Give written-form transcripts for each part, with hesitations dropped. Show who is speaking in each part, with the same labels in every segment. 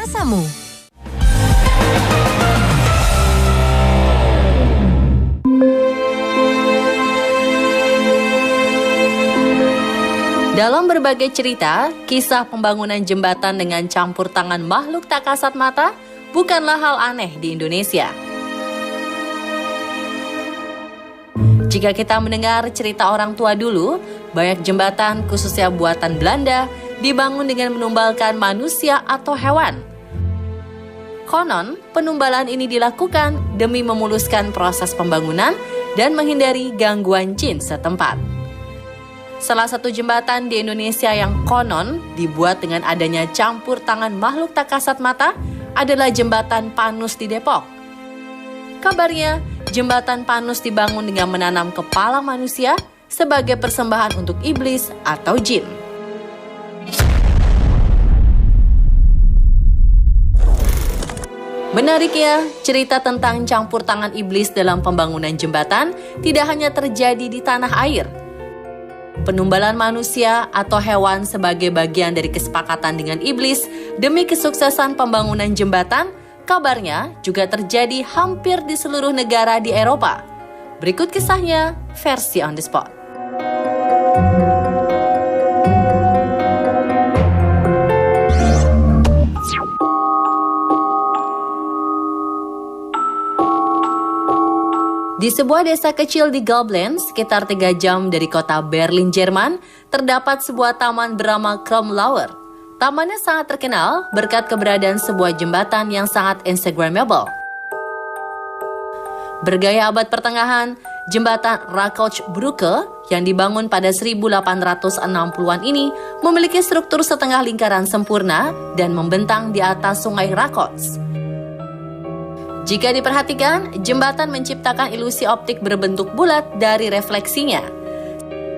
Speaker 1: rasamu.
Speaker 2: Dalam berbagai cerita, kisah pembangunan jembatan dengan campur tangan makhluk tak kasat mata bukanlah hal aneh di Indonesia. Jika kita mendengar cerita orang tua dulu, banyak jembatan khususnya buatan Belanda dibangun dengan menumbalkan manusia atau hewan. Konon, penumbalan ini dilakukan demi memuluskan proses pembangunan dan menghindari gangguan jin setempat. Salah satu jembatan di Indonesia yang konon dibuat dengan adanya campur tangan makhluk tak kasat mata adalah jembatan Panus di Depok. Kabarnya, jembatan Panus dibangun dengan menanam kepala manusia sebagai persembahan untuk iblis atau jin. Menariknya, cerita tentang campur tangan iblis dalam pembangunan jembatan tidak hanya terjadi di tanah air. Penumbalan manusia atau hewan sebagai bagian dari kesepakatan dengan iblis demi kesuksesan pembangunan jembatan, kabarnya juga terjadi hampir di seluruh negara di Eropa. Berikut kisahnya, versi on the spot. Di sebuah desa kecil di Gobelins, sekitar 3 jam dari kota Berlin, Jerman, terdapat sebuah taman bernama Krummlauer. Tamannya sangat terkenal berkat keberadaan sebuah jembatan yang sangat instagramable. Bergaya abad pertengahan, jembatan Rakouchbrücke yang dibangun pada 1860-an ini memiliki struktur setengah lingkaran sempurna dan membentang di atas sungai Rakouch. Jika diperhatikan, jembatan menciptakan ilusi optik berbentuk bulat dari refleksinya.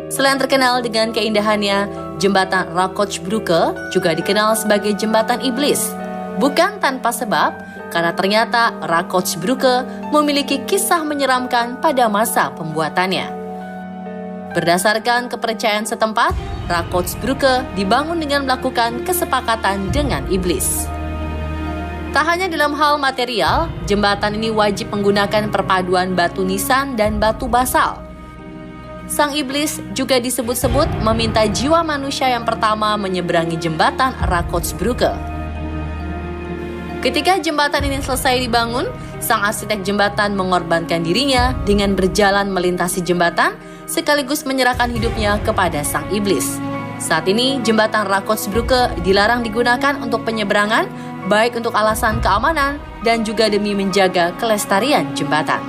Speaker 2: Selain terkenal dengan keindahannya, jembatan Rakouchbrücke juga dikenal sebagai jembatan iblis. Bukan tanpa sebab, karena ternyata Rakouchbrücke memiliki kisah menyeramkan pada masa pembuatannya. Berdasarkan kepercayaan setempat, Rakouchbrücke dibangun dengan melakukan kesepakatan dengan iblis. Tak hanya dalam hal material, jembatan ini wajib menggunakan perpaduan batu nisan dan batu basal. Sang iblis juga disebut-sebut meminta jiwa manusia yang pertama menyeberangi jembatan Rakouchbrücke. Ketika jembatan ini selesai dibangun, sang arsitek jembatan mengorbankan dirinya dengan berjalan melintasi jembatan sekaligus menyerahkan hidupnya kepada sang iblis. Saat ini, jembatan Rakouchbrücke dilarang digunakan untuk penyeberangan, baik untuk alasan keamanan dan juga demi menjaga kelestarian jembatan.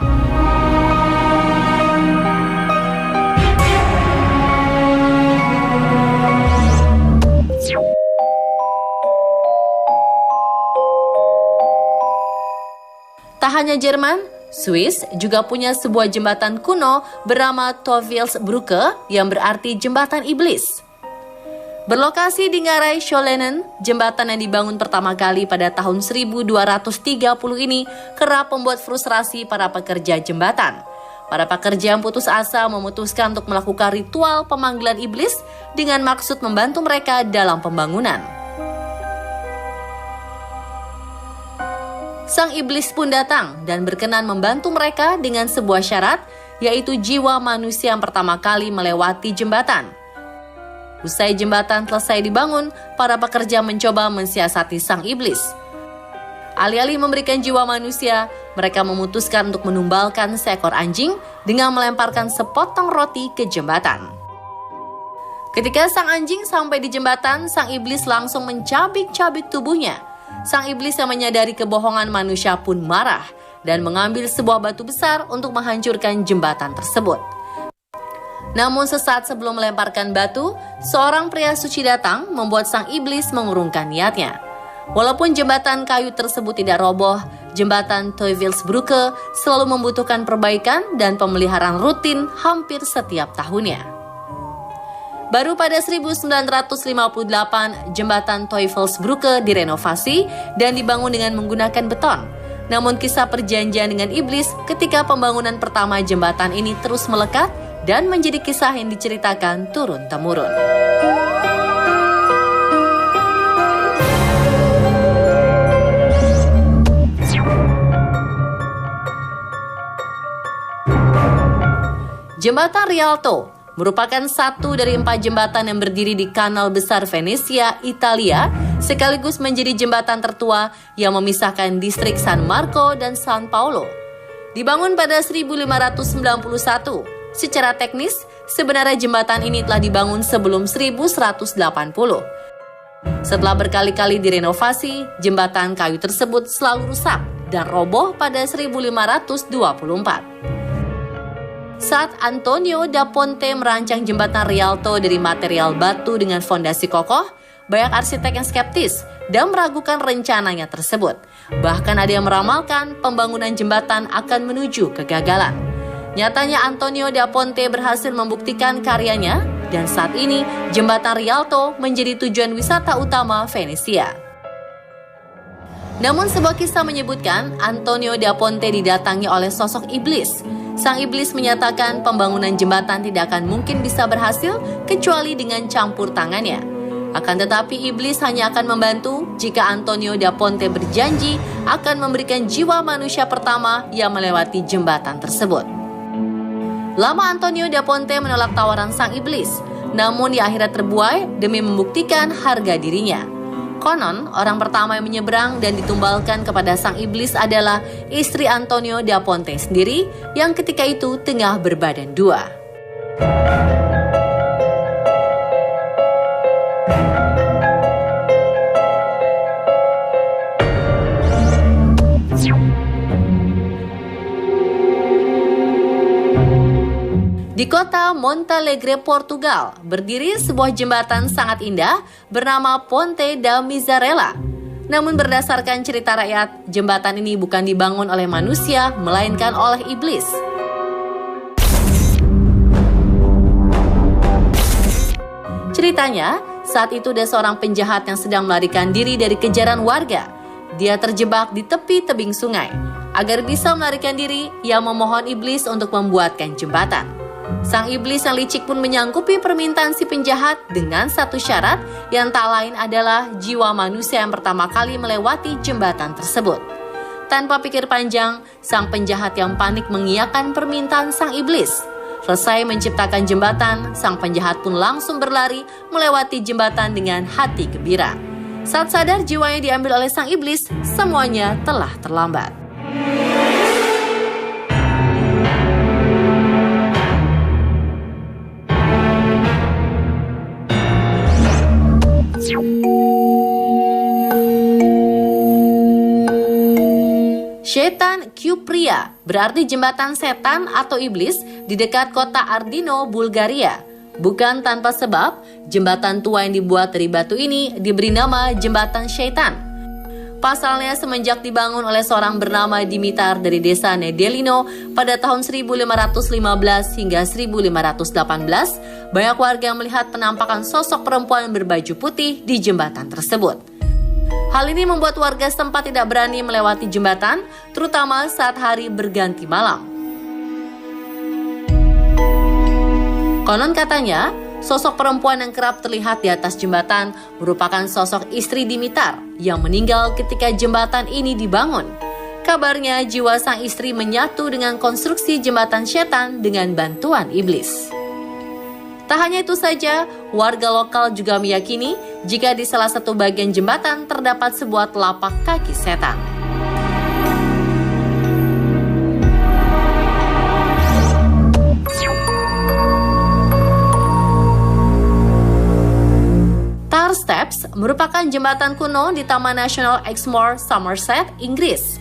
Speaker 2: Tak hanya Jerman, Swiss juga punya sebuah jembatan kuno bernama Teufelsbrücke yang berarti jembatan iblis. Berlokasi di ngarai Scholenen, jembatan yang dibangun pertama kali pada tahun 1230 ini kerap membuat frustrasi para pekerja jembatan. Para pekerja yang putus asa memutuskan untuk melakukan ritual pemanggilan iblis dengan maksud membantu mereka dalam pembangunan. Sang iblis pun datang dan berkenan membantu mereka dengan sebuah syarat, yaitu jiwa manusia yang pertama kali melewati jembatan. Usai jembatan selesai dibangun, para pekerja mencoba mensiasati sang iblis. Alih-alih memberikan jiwa manusia, mereka memutuskan untuk menumbalkan seekor anjing dengan melemparkan sepotong roti ke jembatan. Ketika sang anjing sampai di jembatan, sang iblis langsung mencabik-cabik tubuhnya. Sang iblis yang menyadari kebohongan manusia pun marah dan mengambil sebuah batu besar untuk menghancurkan jembatan tersebut. Namun sesaat sebelum melemparkan batu, seorang pria suci datang membuat sang iblis mengurungkan niatnya. Walaupun jembatan kayu tersebut tidak roboh, jembatan Teufelsbrücke selalu membutuhkan perbaikan dan pemeliharaan rutin hampir setiap tahunnya. Baru pada 1958, jembatan Teufelsbrücke direnovasi dan dibangun dengan menggunakan beton. Namun kisah perjanjian dengan iblis ketika pembangunan pertama jembatan ini terus melekat dan menjadi kisah yang diceritakan turun-temurun. Jembatan Rialto merupakan satu dari 4 jembatan yang berdiri di Kanal Besar Venesia, Italia, sekaligus menjadi jembatan tertua yang memisahkan distrik San Marco dan San Paolo. Dibangun pada 1591, secara teknis, sebenarnya jembatan ini telah dibangun sebelum 1180. Setelah berkali-kali direnovasi, jembatan kayu tersebut selalu rusak dan roboh pada 1524. Saat Antonio da Ponte merancang jembatan Rialto dari material batu dengan fondasi kokoh, banyak arsitek yang skeptis dan meragukan rencananya tersebut. Bahkan ada yang meramalkan pembangunan jembatan akan menuju kegagalan. Nyatanya Antonio da Ponte berhasil membuktikan karyanya, dan saat ini jembatan Rialto menjadi tujuan wisata utama Venesia. Namun sebuah kisah menyebutkan Antonio da Ponte didatangi oleh sosok iblis. Sang iblis menyatakan pembangunan jembatan tidak akan mungkin bisa berhasil kecuali dengan campur tangannya. Akan tetapi iblis hanya akan membantu jika Antonio da Ponte berjanji akan memberikan jiwa manusia pertama yang melewati jembatan tersebut. Lama Antonio da Ponte menolak tawaran sang iblis, namun di akhirnya terbuai demi membuktikan harga dirinya. Konon, orang pertama yang menyeberang dan ditumbalkan kepada sang iblis adalah istri Antonio da Ponte sendiri yang ketika itu tengah berbadan dua. Di kota Montalegre, Portugal, berdiri sebuah jembatan sangat indah bernama Ponte da Miserela. Namun berdasarkan cerita rakyat, jembatan ini bukan dibangun oleh manusia, melainkan oleh iblis. Ceritanya, saat itu ada seorang penjahat yang sedang melarikan diri dari kejaran warga. Dia terjebak di tepi tebing sungai. Agar bisa melarikan diri, ia memohon iblis untuk membuatkan jembatan. Sang iblis yang licik pun menyanggupi permintaan si penjahat dengan satu syarat yang tak lain adalah jiwa manusia yang pertama kali melewati jembatan tersebut. Tanpa pikir panjang, sang penjahat yang panik mengiyakan permintaan sang iblis. Selesai menciptakan jembatan, sang penjahat pun langsung berlari melewati jembatan dengan hati gembira. Saat sadar jiwanya diambil oleh sang iblis, semuanya telah terlambat. Setan Kypria berarti jembatan setan atau iblis di dekat kota Ardino, Bulgaria. Bukan tanpa sebab, jembatan tua yang dibuat dari batu ini diberi nama Jembatan Setan. Pasalnya semenjak dibangun oleh seorang bernama Dimitar dari desa Nedelino pada tahun 1515 hingga 1518, banyak warga yang melihat penampakan sosok perempuan berbaju putih di jembatan tersebut. Hal ini membuat warga setempat tidak berani melewati jembatan, terutama saat hari berganti malam. Konon katanya, sosok perempuan yang kerap terlihat di atas jembatan merupakan sosok istri Dimitar yang meninggal ketika jembatan ini dibangun. Kabarnya jiwa sang istri menyatu dengan konstruksi jembatan setan dengan bantuan iblis. Tak hanya itu saja, warga lokal juga meyakini jika di salah satu bagian jembatan terdapat sebuah telapak kaki setan. Tar Steps merupakan jembatan kuno di Taman Nasional Exmoor, Somerset, Inggris.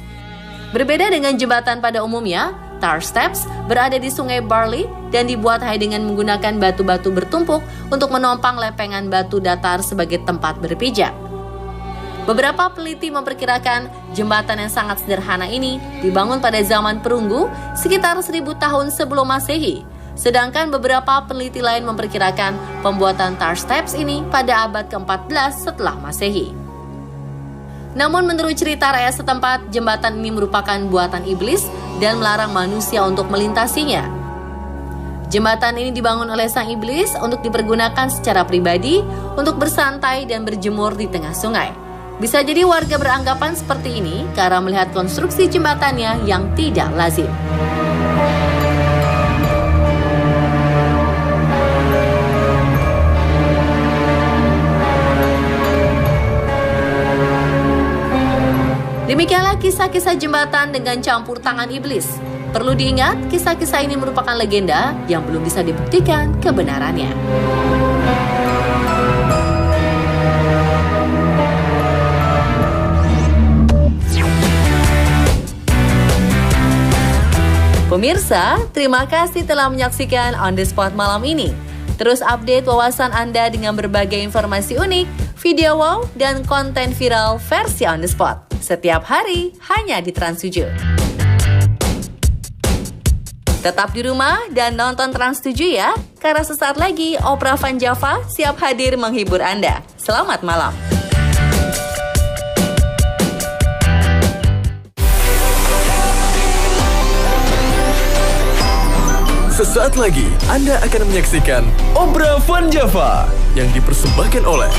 Speaker 2: Berbeda dengan jembatan pada umumnya, Tar Steps berada di Sungai Barley dan dibuat hanya dengan menggunakan batu-batu bertumpuk untuk menopang lepengan batu datar sebagai tempat berpijak. Beberapa peneliti memperkirakan jembatan yang sangat sederhana ini dibangun pada zaman perunggu sekitar 1000 tahun sebelum Masehi. Sedangkan beberapa peneliti lain memperkirakan pembuatan Tar Steps ini pada abad ke-14 setelah Masehi. Namun menurut cerita rakyat setempat, jembatan ini merupakan buatan iblis dan melarang manusia untuk melintasinya. Jembatan ini dibangun oleh sang iblis untuk dipergunakan secara pribadi untuk bersantai dan berjemur di tengah sungai. Bisa jadi warga beranggapan seperti ini karena melihat konstruksi jembatannya yang tidak lazim. Demikianlah kisah-kisah jembatan dengan campur tangan iblis. Perlu diingat, kisah-kisah ini merupakan legenda yang belum bisa dibuktikan kebenarannya. Pemirsa, terima kasih telah menyaksikan On The Spot malam ini. Terus update wawasan Anda dengan berbagai informasi unik, video wow, dan konten viral versi On The Spot. Setiap hari, hanya di Trans7. Tetap di rumah dan nonton Trans7 ya, karena sesaat lagi Opera Van Java siap hadir menghibur Anda. Selamat malam.
Speaker 1: Sesaat lagi Anda akan menyaksikan Opera Van Java yang dipersembahkan oleh